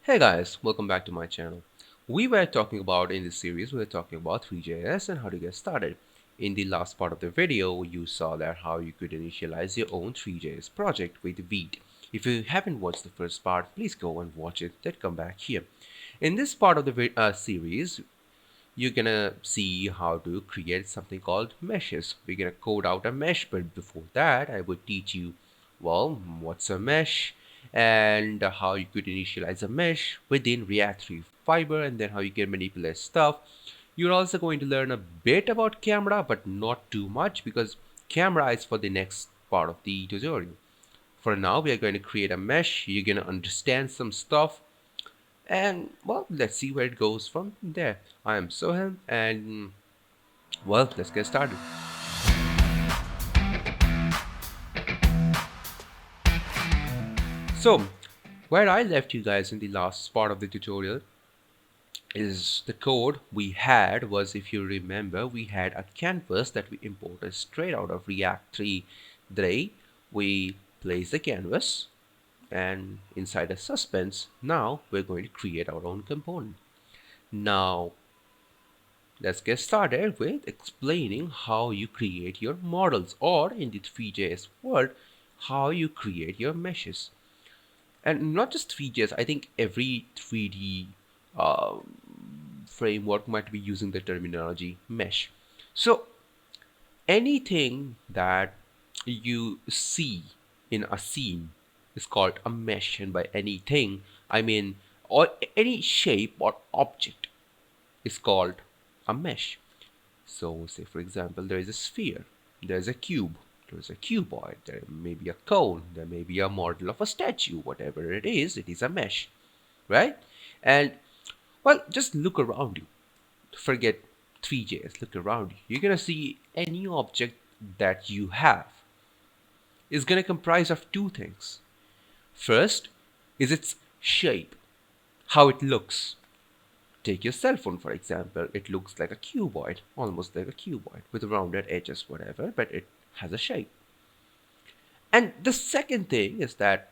Hey guys, welcome back to my channel. We were talking about in this series, we were talking about Three.js and how to get started. In the last part of the video, you saw that how you could initialize your own Three.js project with Vite. If you haven't watched the first part, please go and watch it, then come back here. In this part of the series, you're gonna see how to create something called meshes. We're gonna code out a mesh, but before that I would teach you, well, what's a mesh and how you could initialize a mesh within react-three fiber, and then how you can manipulate stuff. You're also going to learn a bit about camera, but not too much, because camera is for the next part of the tutorial. For now, we are going to create a mesh. You're going to understand some stuff, and well, let's see where it goes from there. I am Sohel, and well, let's get started. So, where I left you guys in the last part of the tutorial is the code we had was, if you remember, we had a canvas that we imported straight out of react-three-drei. We place the canvas, and inside a suspense, now we're going to create our own component. Now, let's get started with explaining how you create your models, or in the Three.js world, how you create your meshes. And not just Three.js, I think every 3D uh, framework might be using the terminology mesh. So anything that you see in a scene is called a mesh, and by anything, I mean or any shape or object is called a mesh. So say for example, there is a sphere, there is a cube, there is a cuboid, there may be a cone, there may be a model of a statue, whatever it is a mesh, right? And well, just look around you. Forget Three.js, look around you. You're gonna see any object that you have is gonna comprise of two things. First is its shape, how it looks. Take your cell phone, for example. It looks like a cuboid, almost like a cuboid, with rounded edges, whatever, but it has a shape. And the second thing is that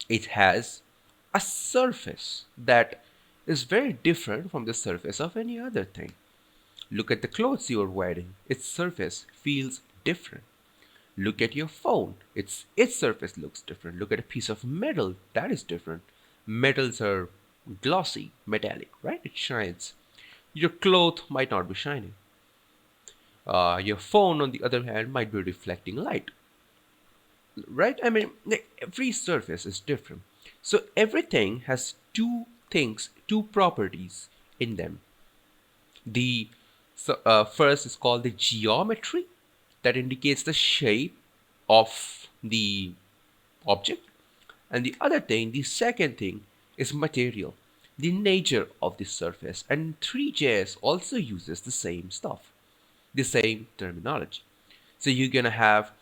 it has a surface that is very different from the surface of any other thing. Look at the clothes you're wearing. Its surface feels different. Look at your phone. Its surface looks different. Look at a piece of metal. That is different. Metals are glossy, metallic, right? It shines. Your cloth might not be shining. Your phone, on the other hand, might be reflecting light, right? I mean, every surface is different. So everything has two things, two properties in them. The first is called the geometry, that indicates the shape of the object. And the other thing, the second thing, is material, the nature of the surface. And Three.js also uses the same stuff, the same terminology. So you're gonna have,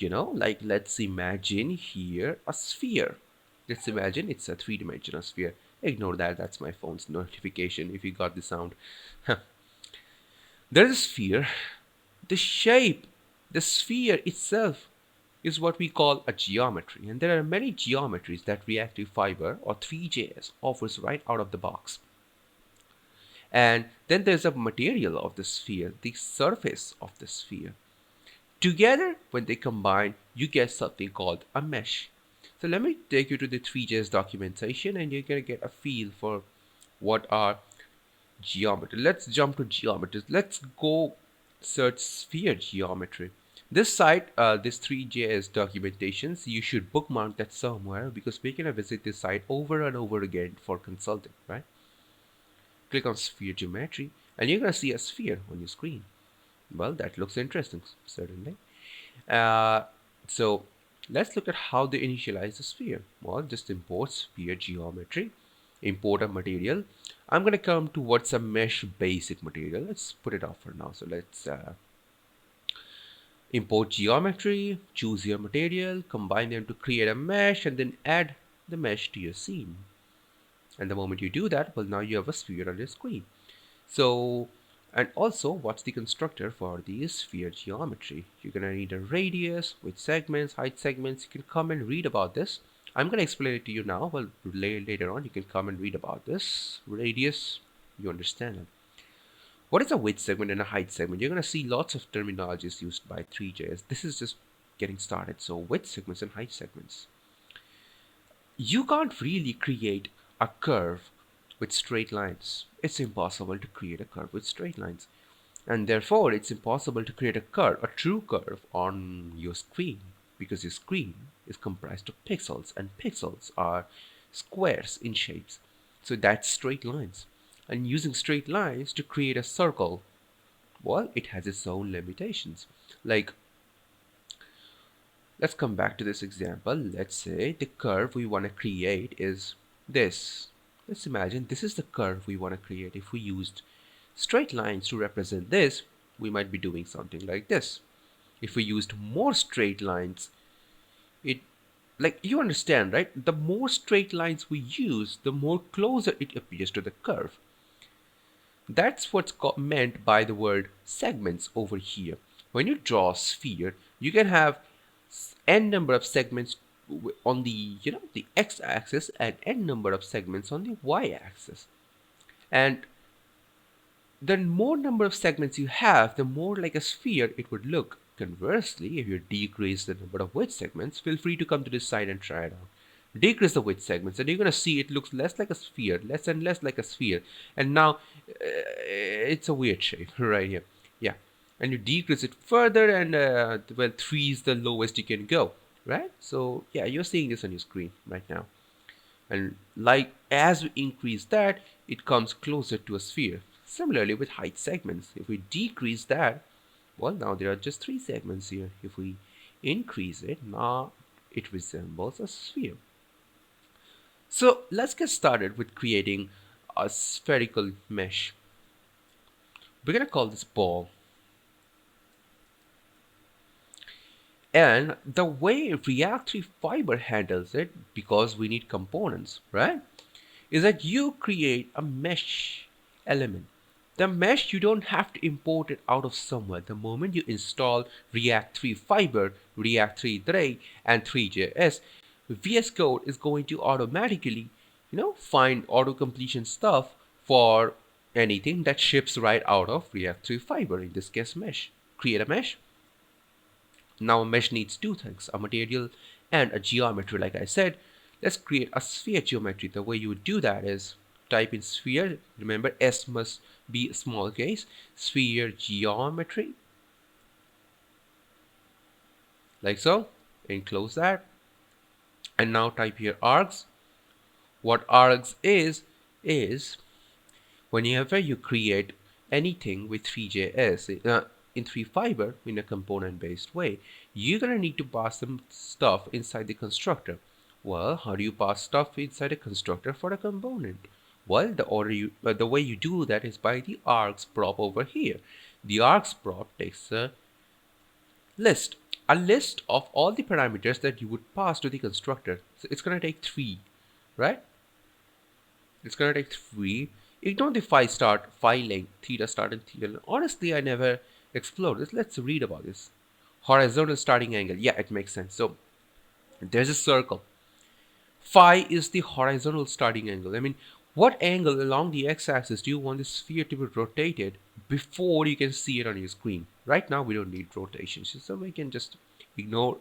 like let's imagine here a sphere. Let's imagine it's a three-dimensional sphere. Ignore that, that's my phone's notification if you got the sound. There's a sphere. The shape, the sphere itself, is what we call a geometry. And there are many geometries that reactive fiber or Three.js offers right out of the box. And then there's a material of the sphere, the surface of the sphere. Together, when they combine, you get something called a mesh. So let me take you to the Three.js documentation, and you're going to get a feel for what are geometry. Let's jump to geometries. Let's go search sphere geometry. This site, this Three.js documentations, you should bookmark that somewhere, because we're going to visit this site over and over again for consulting, right? Click on sphere geometry, and you're going to see a sphere on your screen. Well, that looks interesting, certainly. Uh, so let's look at how they initialize the sphere. Well, just import sphere geometry, import a material. I'm going to come to what's a mesh basic material. Let's put it off for now. So let's import geometry, choose your material, combine them to create a mesh, and then add the mesh to your scene. And the moment you do that, well, now you have a sphere on your screen. So, and also, what's the constructor for the sphere geometry? You're gonna need a radius with segments, height segments. You can come and read about this. I'm going to explain it to you now. Well, later on, you can come and read about this. Radius, you understand it. What is a width segment and a height segment? You're going to see lots of terminologies used by Three.js. This is just getting started. So width segments and height segments. You can't really create a curve with straight lines. It's impossible to create a curve with straight lines. And therefore, it's impossible to create a curve, a true curve, on your screen because your screen is comprised of pixels, and pixels are squares in shapes. So that's straight lines. And using straight lines to create a circle, well, it has its own limitations. Like, let's come back to this example. Let's say the curve we want to create is this. Let's imagine this is the curve we want to create. If we used straight lines to represent this, we might be doing something like this. If we used more straight lines, it, like, you understand, right? The more straight lines we use, the more closer it appears to the curve. That's what's meant by the word segments over here. When you draw a sphere, you can have n number of segments on the the x-axis and n number of segments on the y-axis. And the more number of segments you have, the more like a sphere it would look. Conversely, if you decrease the number of width segments, feel free to come to this side and try it out. Decrease the width segments, and you're going to see it looks less like a sphere, less and less like a sphere. And now it's a weird shape right here. Yeah. And you decrease it further, and well, 3 is the lowest you can go, right? So, yeah, you're seeing this on your screen right now. And like as we increase that, it comes closer to a sphere. Similarly with height segments, if we decrease that, well, now there are just 3 segments here. If we increase it, now it resembles a sphere. So let's get started with creating a spherical mesh. We're gonna call this ball. And the way react-three-fiber handles it, because we need components, right, is that you create a mesh element. The mesh, you don't have to import it out of somewhere. The moment you install react-three-fiber, react-three-drei, and Three.js, VS Code is going to automatically, find auto-completion stuff for anything that ships right out of react-three-fiber, in this case mesh. Create a mesh. Now a mesh needs 2 things, a material and a geometry. Like I said, let's create a sphere geometry. The way you would do that is type in sphere. Remember, S must be small case. Sphere geometry. Like so. Enclose that. And now type here args. What args is whenever you create anything with Three.js in three-fiber in a component-based way, you're gonna need to pass some stuff inside the constructor. Well, how do you pass stuff inside a constructor for a component? Well, the way you do that is by the args prop over here. The args prop takes a list of all the parameters that you would pass to the constructor. So it's gonna take 3, right? It's gonna take 3. Ignore the 5 start, 5 length, theta start, and theta. Honestly, I never explored this. Let's read about this. Horizontal starting angle. Yeah, it makes sense. So there's a circle. Phi is the horizontal starting angle. I mean, what angle along the x-axis do you want the sphere to be rotated before you can see it on your screen? Right now, we don't need rotations, so we can just ignore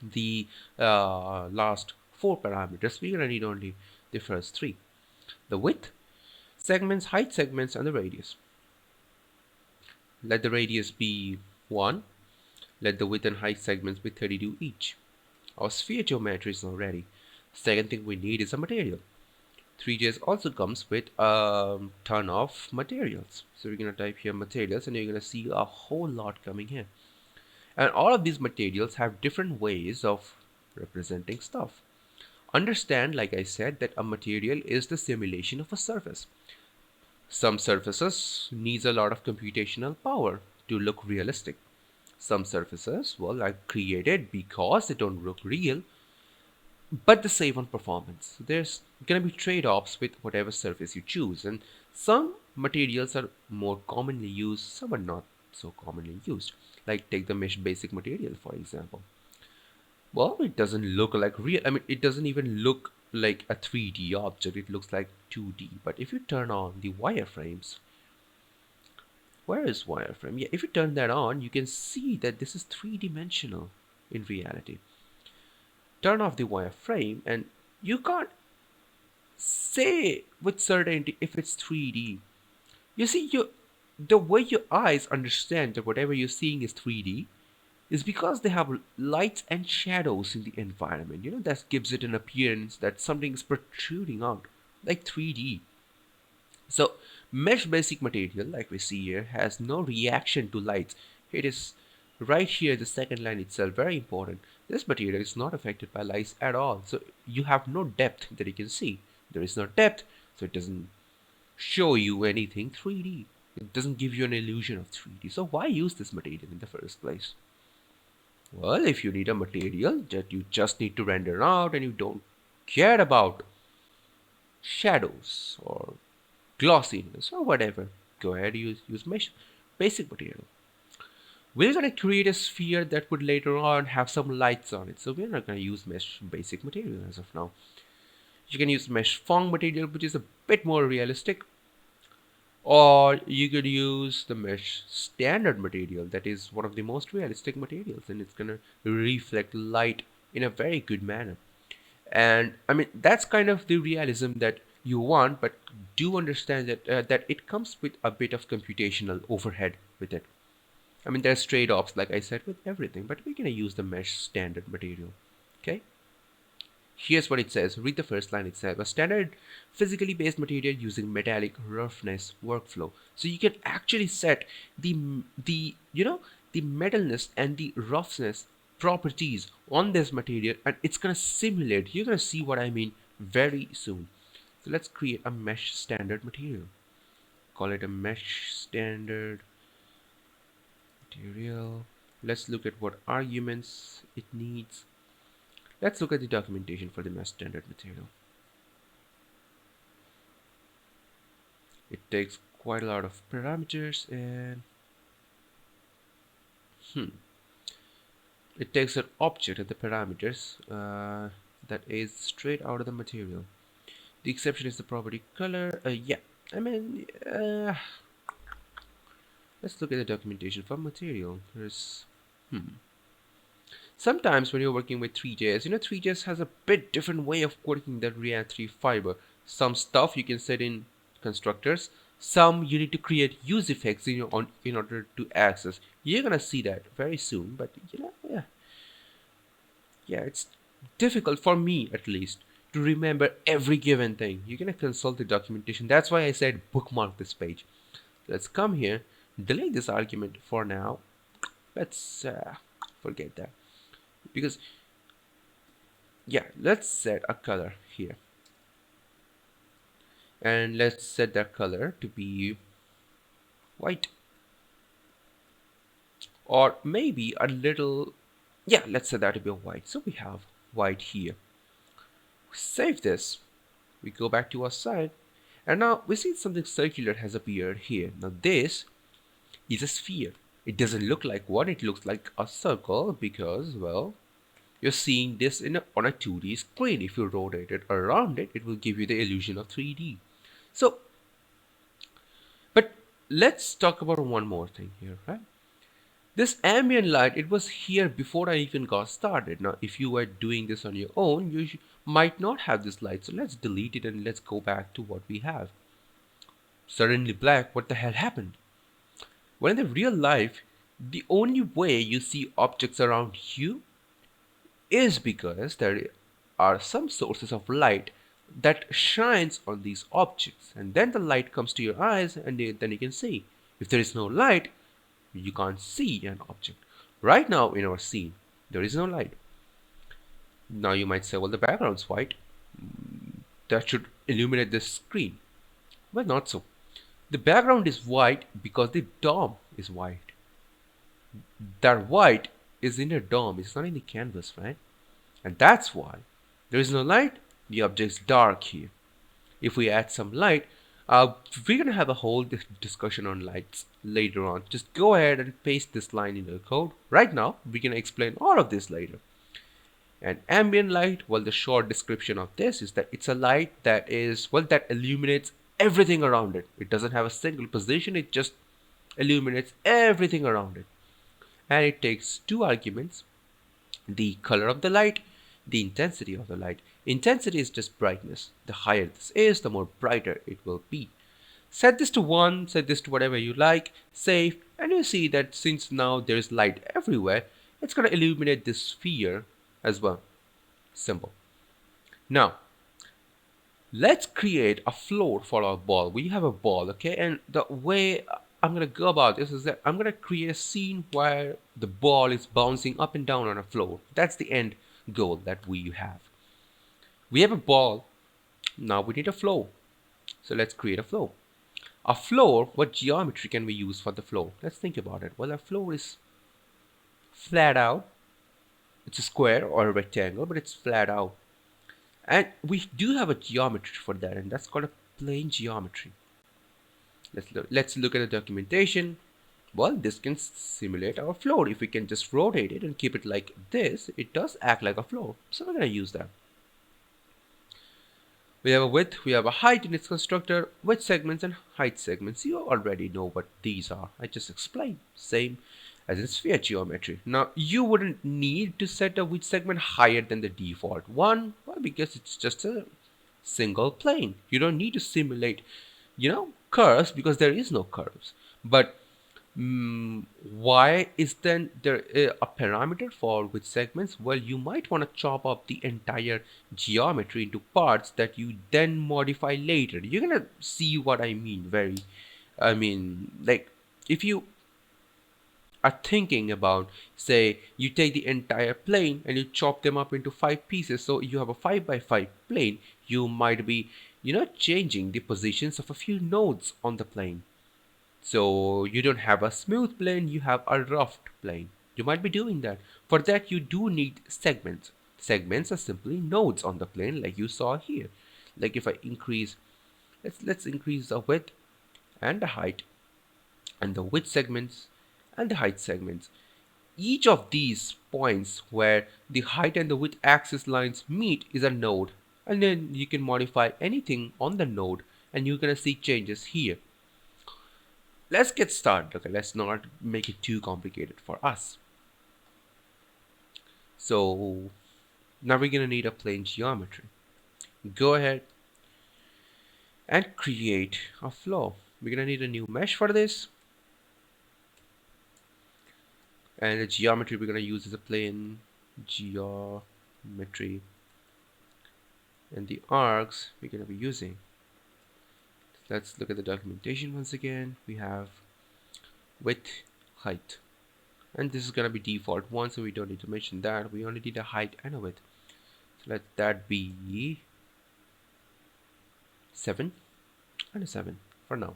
the last 4 parameters. We're gonna need only the first 3. The width segments, height segments, and the radius. Let the radius be 1. Let the width and height segments be 32 each. Our sphere geometry is now ready. Second thing we need is a material. Three.js also comes with a ton of materials. So we're going to type here materials, and you're going to see a whole lot coming here. And all of these materials have different ways of representing stuff. Understand, like I said, that a material is the simulation of a surface. Some surfaces needs a lot of computational power to look realistic. Some surfaces, well, are created because they don't look real, but they save on performance. So there's going to be trade-offs with whatever surface you choose, and some materials are more commonly used, some are not so commonly used. Like take the mesh basic material, for example. Well, it doesn't look like real. I mean, it doesn't even look like a 3D object. It looks like 2D. But if you turn on the wireframes, where is wireframe? Yeah, if you turn that on, you can see that this is three-dimensional in reality. Turn off the wireframe and you can't say with certainty if it's 3D. You see, the way your eyes understand that whatever you're seeing is 3D is because they have lights and shadows in the environment. That gives it an appearance that something is protruding out, like 3D. So, mesh basic material, like we see here, has no reaction to lights. It is right here, the second line itself, very important. This material is not affected by lights at all. So, you have no depth that you can see. There is no depth, so it doesn't show you anything 3D. It doesn't give you an illusion of 3D. So, why use this material in the first place? Well, if you need a material that you just need to render out and you don't care about shadows or glossiness or whatever, go ahead and use mesh basic material. We're going to create a sphere that would later on have some lights on it, so we're not going to use mesh basic material as of now. You can use mesh fong material, which is a bit more realistic, or you could use the mesh standard material that is one of the most realistic materials, and it's going to reflect light in a very good manner. And I mean, that's kind of the realism that you want, but do understand that it comes with a bit of computational overhead with it. I mean, there's trade-offs, like I said, with everything, but we're going to use the mesh standard material. Okay, here's what it says. Read the first line itself. A standard physically based material using metallic roughness workflow. So you can actually set the metalness and the roughness properties on this material, and it's gonna simulate. You're gonna see what I mean very soon. So let's create a mesh standard material. Call it a mesh standard material. Let's look at what arguments it needs. Let's look at the documentation for the mesh standard material. It takes quite a lot of parameters, and it takes an object at the parameters that is straight out of the material. The exception is the property color. Yeah, I mean, let's look at the documentation for material. There's Sometimes when you're working with Three.js, 3.js has a bit different way of working than React 3 Fiber. Some stuff you can set in constructors, some you need to create use effects in order to access. You're gonna see that very soon, but yeah, it's difficult for me at least to remember every given thing. You're gonna consult the documentation. That's why I said bookmark this page. Let's come here, delete this argument for now. Let's forget that, because yeah, let's set a color here, and let's set that color to be white, or maybe a little, yeah, let's set that to be white. So we have white here. Save this, we go back to our site, and now we see something circular has appeared here. Now this is a sphere. It doesn't look like one, it looks like a circle because, well, you're seeing this on a 2D screen. If you rotate it around it, it will give you the illusion of 3D. So, but let's talk about one more thing here, right? This ambient light, it was here before I even got started. Now, if you were doing this on your own, you might not have this light. So let's delete it and let's go back to what we have. Suddenly black, what the hell happened? Well, in the real life, the only way you see objects around you is because there are some sources of light that shines on these objects, and then the light comes to your eyes and then you can see. If there is no light, you can't see an object. Right now in our scene, there is no light. Now you might say, well, the background's white. That should illuminate the screen. Well, not so. The background is white because the DOM is white. That white is in the DOM, it's not in the canvas, right? And that's why there is no light, the object's dark here. If we add some light, we're gonna have a whole discussion on lights later on. Just go ahead and paste this line in the code. Right now, we're gonna explain all of this later. And ambient light, well, the short description of this is that it's a light that is, well, that illuminates everything around it. It doesn't have a single position, it just illuminates everything around it. And it takes two arguments: the color of the light, the intensity of the light. Intensity is just brightness. The higher this is, the more brighter it will be. Set this to 1, set this to whatever you like, save, and you see that since now there is light everywhere, it's going to illuminate this sphere as well. Simple. Now, let's create a float for our ball. We have a ball, okay? And the way I'm going to go about this is that I'm going to create a scene where the ball is bouncing up and down on a floor. That's the end goal that we have. We have a ball. Now we need a floor. So let's create a floor. A floor, what geometry can we use for the floor? Let's think about it. Well, a floor is flat out. It's a square or a rectangle, but it's flat out. And we do have a geometry for that, and that's called a plane geometry. Let's look at the documentation. Well, this can simulate our floor. If we can just rotate it and keep it like this, it does act like a floor. So we're going to use that. We have a width, we have a height in its constructor, width segments and height segments. You already know what these are. I just explained. Same as in sphere geometry. Now, you wouldn't need to set a width segment higher than the default one. Well, because it's just a single plane. You don't need to simulate, curves, because there is no curves. But why is then there a parameter for width segments? Well, you might want to chop up the entire geometry into parts that you then modify later. You're gonna see what I mean. Like, if you are thinking about, say, you take the entire plane and you chop them up into 5 pieces, so you have a 5 by 5 plane. You might be, changing the positions of a few nodes on the plane. So you don't have a smooth plane, you have a rough plane. You might be doing that. For that, you do need segments. Segments are simply nodes on the plane, like you saw here. Like if I increase, let's increase the width and the height, and the width segments and the height segments. Each of these points where the height and the width axis lines meet is a node, and then you can modify anything on the node, and you're gonna see changes here. Let's get started. Okay, let's not make it too complicated for us. So now we're gonna need a plane geometry. Go ahead and create a flow. We're gonna need a new mesh for this, and the geometry we're gonna use is a plane geometry, and the arcs we're gonna be using. Let's look at the documentation once again. We have width, height, and this is gonna be default 1, so we don't need to mention that. We only need a height and a width. So let that be 7 and a 7 for now.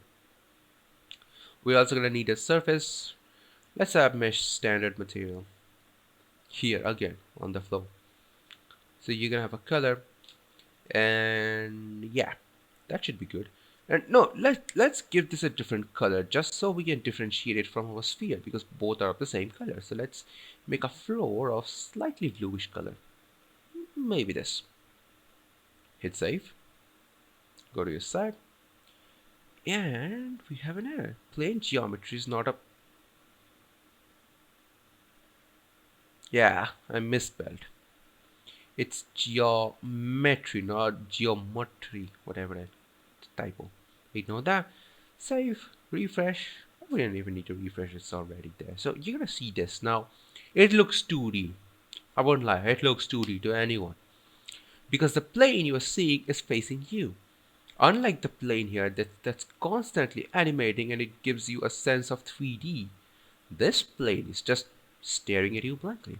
We're also gonna need a surface. Let's have mesh standard material here again on the flow. So you're gonna have a color, and yeah, that should be good. And no, let's give this a different color just so we can differentiate it from our sphere, because both are of the same color. So let's make a floor of slightly bluish color. Maybe this. Hit save. Go to your side. And we have an error. Plane geometry is not a... Yeah, I misspelled. It's geometry, not geometry, whatever that typo. Ignore that. Save, refresh. We don't even need to refresh, it's already there. So you're gonna see this now. It looks 2D. I won't lie, it looks 2D to anyone, because the plane you are seeing is facing you. Unlike the plane here that's constantly animating and it gives you a sense of 3D, this plane is just staring at you blankly.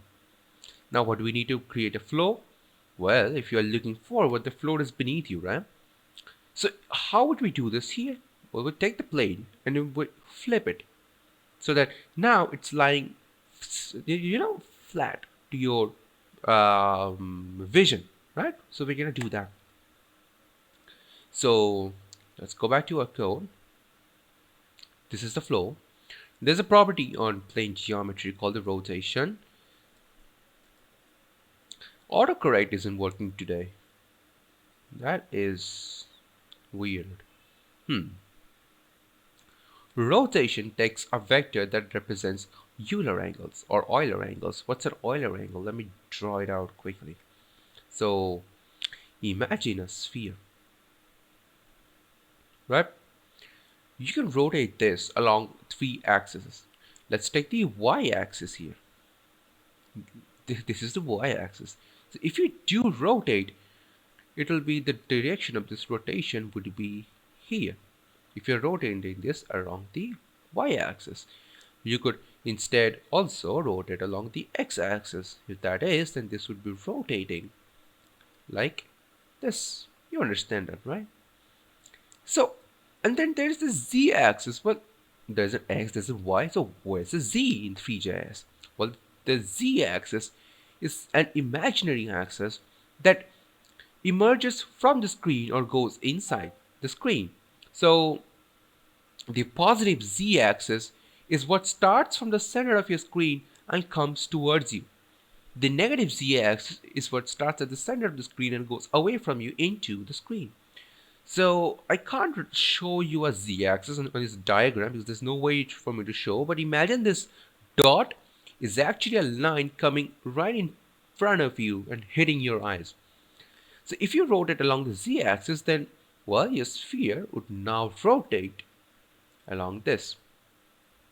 Now what do we need to create a flow? Well, if you are looking forward, the floor is beneath you, right? So how would we do this here? Well, we'd take the plane and we would flip it so that now it's lying, flat to your vision, right? So we're gonna do that. So let's go back to our code. This is the flow. There's a property on plane geometry called the rotation. Autocorrect isn't working today. That is weird. Hmm. Rotation takes a vector that represents Euler angles or Euler angles. What's an Euler angle? Let me draw it out quickly. So imagine a sphere, right? You can rotate this along three axes. Let's take the y-axis here. This is the y-axis. So if you do rotate, it will be the direction of this rotation would be here. If you're rotating this along the y-axis, you could instead also rotate along the x-axis. If that is, then this would be rotating like this. You understand that, right? So, and then there's the z-axis. Well, there's an x, there's a y. So where's the z in Three.js? Well, the z-axis is an imaginary axis that emerges from the screen or goes inside the screen. So the positive z-axis is what starts from the center of your screen and comes towards you. The negative z-axis is what starts at the center of the screen and goes away from you into the screen. So I can't show you a z-axis on this diagram because there's no way for me to show, but imagine this dot is actually a line coming right in front of you and hitting your eyes. So if you rotate along the z-axis, then, well, your sphere would now rotate along this,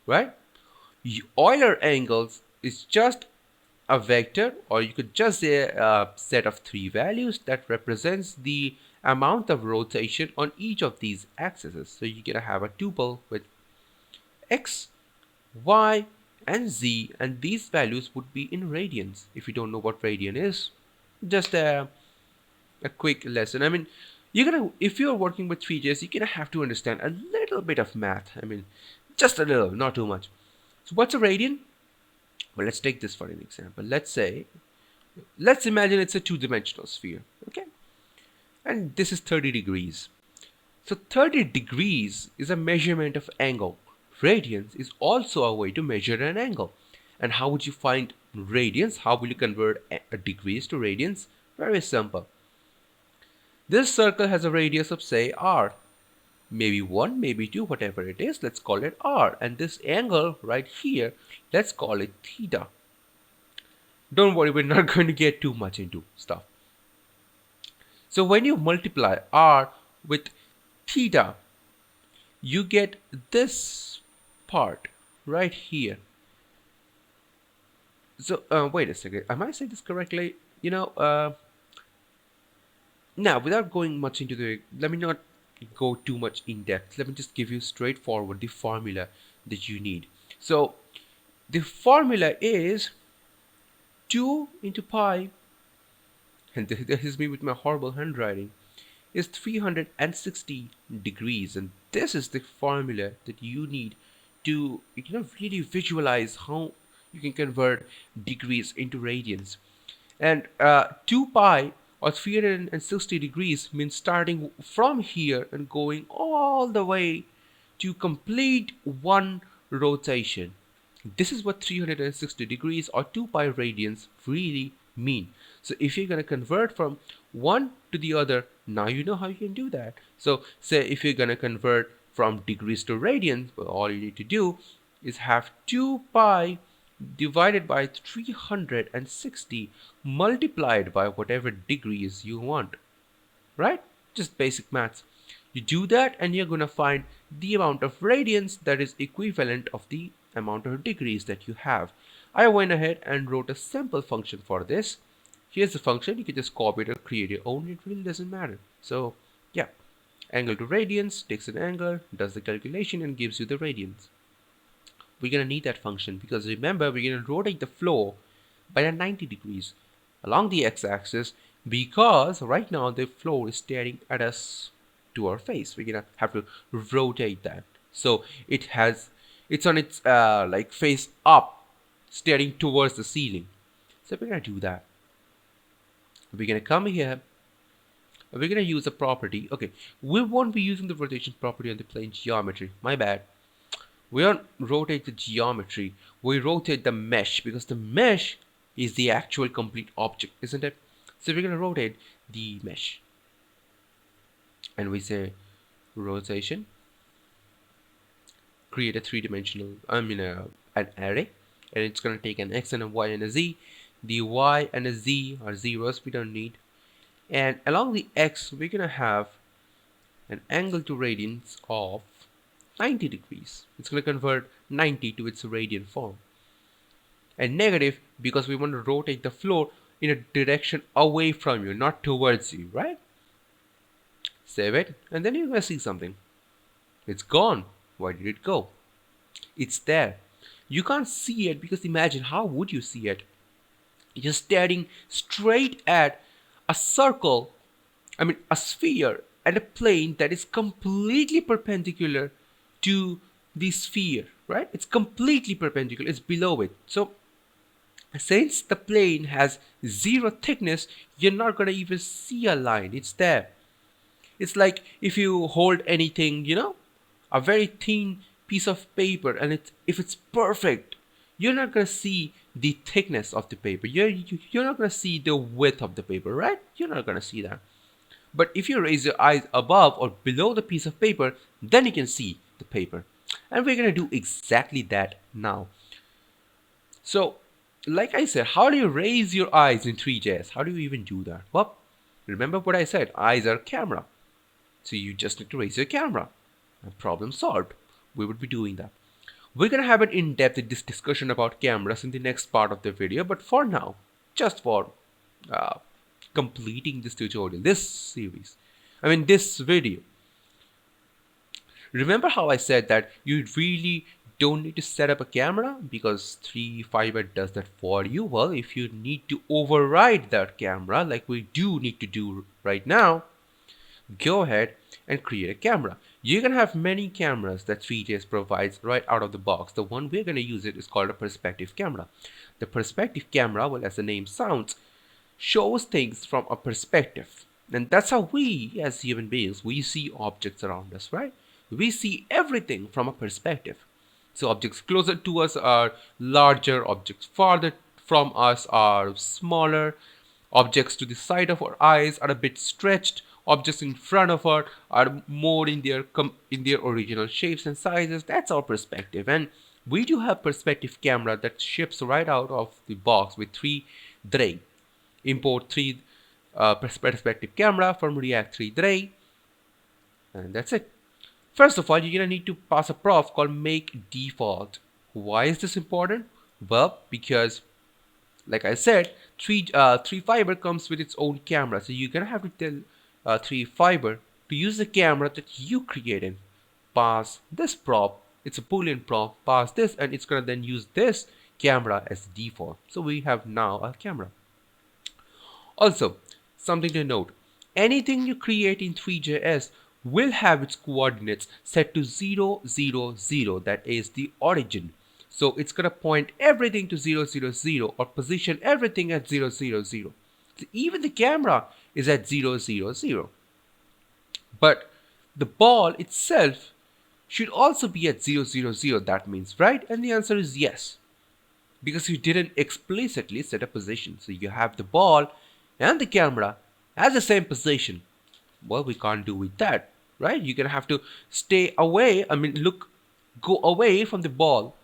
right? Euler angles is just a vector, or you could just say a set of three values that represents the amount of rotation on each of these axes. So you're gonna have a tuple with x, y, and z, and these values would be in radians. If you don't know what radian is, just a quick lesson. I mean, if you're working with Three.js, you're gonna have to understand a little bit of math. I mean, just a little, not too much. So what's a radian? Well, let's take this for an example. Let's imagine it's a two-dimensional sphere, okay? And this is 30 degrees. So 30 degrees is a measurement of angle. Radians is also a way to measure an angle. And how would you find radians? How will you convert degrees to radians? Very simple. This circle has a radius of, say, r. Maybe 1, maybe 2, whatever it is, let's call it r. And this angle right here, let's call it theta. Don't worry, we're not going to get too much into stuff. So when you multiply r with theta, you get this part right here. So wait a second, am I saying this correctly? Now without going much into let me not go too much in depth. Let me just give you straightforward the formula that you need. So the formula is 2 into pi, and this is me with my horrible handwriting, is 360 degrees, and this is the formula that you need to really visualize how you can convert degrees into radians. And 2 pi or 360 degrees means starting from here and going all the way to complete one rotation. This is what 360 degrees or 2 pi radians really mean. So if you're going to convert from one to the other, now you know how you can do that. So say if you're going to convert from degrees to radians, well, all you need to do is have 2 pi divided by 360 multiplied by whatever degrees you want, right? Just basic maths. You do that and you're going to find the amount of radians that is equivalent of the amount of degrees that you have. I went ahead and wrote a simple function for this. Here's the function. You can just copy it or create your own. It really doesn't matter. So yeah, angle to radians, takes an angle, does the calculation and gives you the radians. We're going to need that function because remember, we're going to rotate the flow by a 90 degrees along the x-axis because right now the flow is staring at us to our face. We're going to have to rotate that. So it's on its like face up, staring towards the ceiling. So we're going to do that. We're going to come here. We're going to use a property. Okay, we won't be using the rotation property on the plane geometry. My bad. We don't rotate the geometry, we rotate the mesh because the mesh is the actual complete object, isn't it? So we're going to rotate the mesh, and we say rotation, create a three-dimensional, an array, and it's going to take an x and a y and a z. The y and a z are zeros, we don't need. And along the x, we're going to have an angle to radians of 90 degrees. It's going to convert 90 to its radian form. And negative because we want to rotate the floor in a direction away from you, not towards you, right? Save it, and then you're going to see something. It's gone. Why did it go? It's there. You can't see it because imagine, how would you see it? You're staring straight at a circle, a sphere, and a plane that is completely perpendicular to the sphere, right? It's completely perpendicular, it's below it. So since the plane has zero thickness, you're not going to even see a line. It's there. It's like if you hold anything, a very thin piece of paper, and if it's perfect, you're not going to see the thickness of the paper. You're not going to see the width of the paper, right? You're not going to see that. But if you raise your eyes above or below the piece of paper, then you can see the paper. And we're going to do exactly that now. So, like I said, how do you raise your eyes in Three.js? How do you even do that? Well, remember what I said, eyes are camera. So you just need to raise your camera. And problem solved. We would be doing that. We're going to have an in-depth discussion about cameras in the next part of the video, but for now, just for completing this tutorial, this video. Remember how I said that you really don't need to set up a camera because Three.fiber does that for you? Well, if you need to override that camera like we do need to do right now, go ahead and create a camera. You're going to have many cameras that Three.js provides right out of the box. The one we're going to use is called a perspective camera. The perspective camera, well, as the name sounds, shows things from a perspective. And that's how we, as human beings, we see objects around us, right? We see everything from a perspective. So objects closer to us are larger, objects farther from us are smaller, objects to the side of our eyes are a bit stretched, objects in front of us are more in their original shapes and sizes. That's our perspective. And we do have perspective camera that ships right out of the box with Three.drei. Import three perspective camera from react-three-drei, and that's it. First of all, you're going to need to pass a prop called make default. Why is this important? Well, because like I said, Three.fiber comes with its own camera. So you're going to have to tell Three.fiber to use the camera that you created. Pass this prop. It's a boolean prop. Pass this, and it's going to then use this camera as default. So we have now a camera. Also, something to note, anything you create in Three.js will have its coordinates set to 0, 0, 0, that is the origin. So it's going to point everything to 0, 0, 0 or position everything at 0, 0, 0. So even the camera is at 0, 0, 0. But the ball itself should also be at 0, 0, 0, that means, right? And the answer is yes, because you didn't explicitly set a position. So you have the ball and the camera at the same position. Well, we can't do with that, right? You're gonna have to stay away, go away from the ball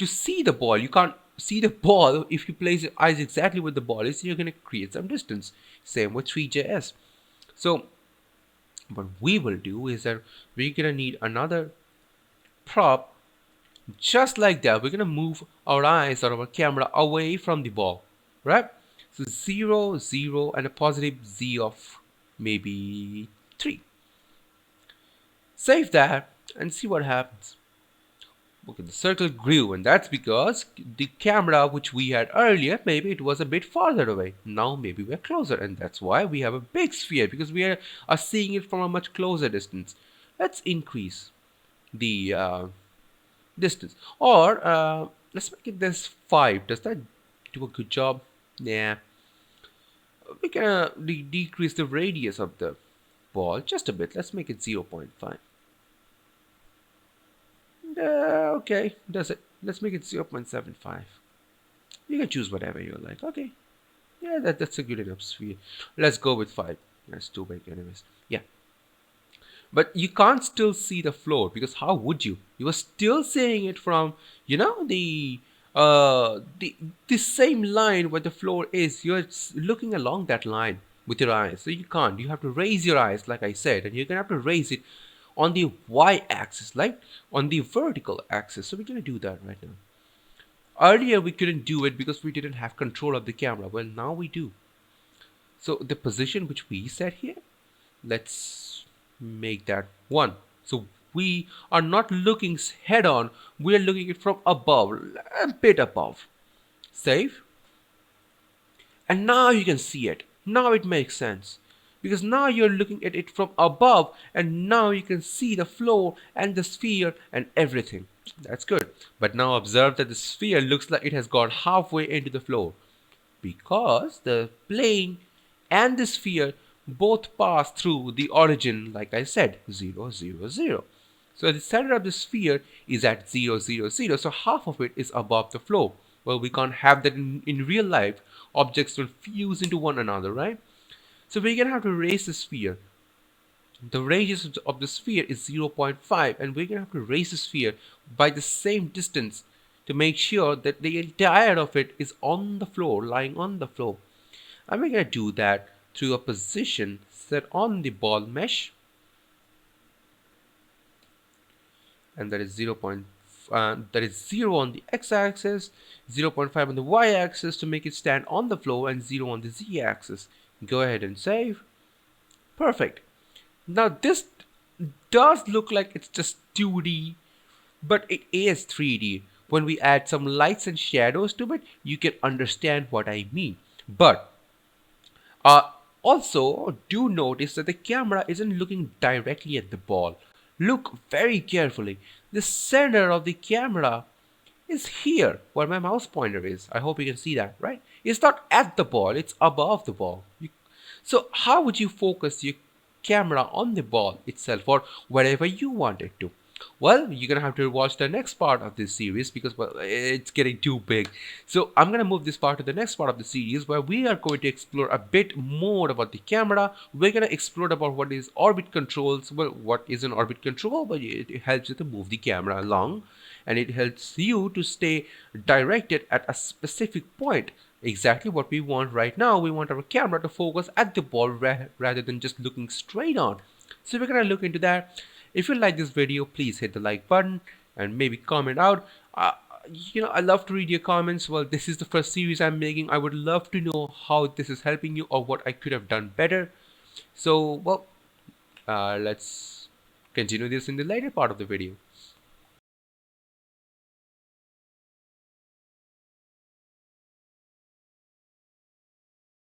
to see the ball. You can't see the ball if you place your eyes exactly where the ball is. You're gonna create some distance. Same with Three.js. So what we will do is that we're gonna need another prop. Just like that, we're gonna move our eyes or our camera away from the ball, right? So 0, 0, and a positive z of maybe 3. Save that and see what happens. Okay, the circle grew, and that's because the camera which we had earlier, maybe it was a bit farther away. Now maybe we're closer, and that's why we have a big sphere, because we are seeing it from a much closer distance. Let's increase the distance, or let's make it this 5. Does that do a good job? Yeah. We can decrease the radius of the ball just a bit. Let's make it 0.5. Okay, does it. Let's make it 0.75. You can choose whatever you like. Okay. Yeah, that's a good enough sphere. Let's go with 5. That's too big anyways. Yeah. But you can't still see the floor because how would you? You were still seeing it from, you know, the same line where the floor is. You're looking along that line with your eyes. So you can't. You have to raise your eyes, like I said, and you're gonna have to raise it on the y-axis, like on the vertical axis. So we're gonna do that right now. Earlier we couldn't do it because we didn't have control of the camera. Well, now we do. So the position which we set here, let's make that 1. So we are not looking head on, we are looking it from above, a bit above. Save. And now you can see it. Now it makes sense. Because now you're looking at it from above and now you can see the floor and the sphere and everything. That's good. But now observe that the sphere looks like it has gone halfway into the floor, because the plane and the sphere both pass through the origin, like I said, 0, 0, 0. So the center of the sphere is at 0, 0, 0. So half of it is above the floor. Well, we can't have that in real life. Objects will fuse into one another, right? So we're going to have to raise the sphere. The radius of the sphere is 0.5, and we're going to have to raise the sphere by the same distance to make sure that the entire of it is on the floor, lying on the floor. And we're going to do that through a position set on the ball mesh, and that is 0. That is 0 on the x-axis, 0.5 on the y-axis to make it stand on the floor, and 0 on the z-axis. Go ahead and save. Perfect. Now this does look like it's just 2D, but it is 3D. When we add some lights and shadows to it, you can understand what I mean. But uh, also, do notice that the camera isn't looking directly at the ball. Look very carefully. The center of the camera is here where my mouse pointer is. I hope you can see that, right? It's not at the ball, it's above the ball. So how would you focus your camera on the ball itself or wherever you want it to? Well, you're gonna have to watch the next part of this series because, well, it's getting too big. So I'm gonna move this part to the next part of the series where we are going to explore a bit more about the camera. We're gonna explore about what is orbit controls. Well, what is an orbit control? But it helps you to move the camera along, and it helps you to stay directed at a specific point. Exactly what we want right now. We want our camera to focus at the ball rather than just looking straight on. So we're gonna look into that. If you like this video, please hit the like button and maybe comment out. I love to read your comments. Well, this is the first series I'm making. I would love to know how this is helping you or what I could have done better. So, well, let's continue this in the later part of the video.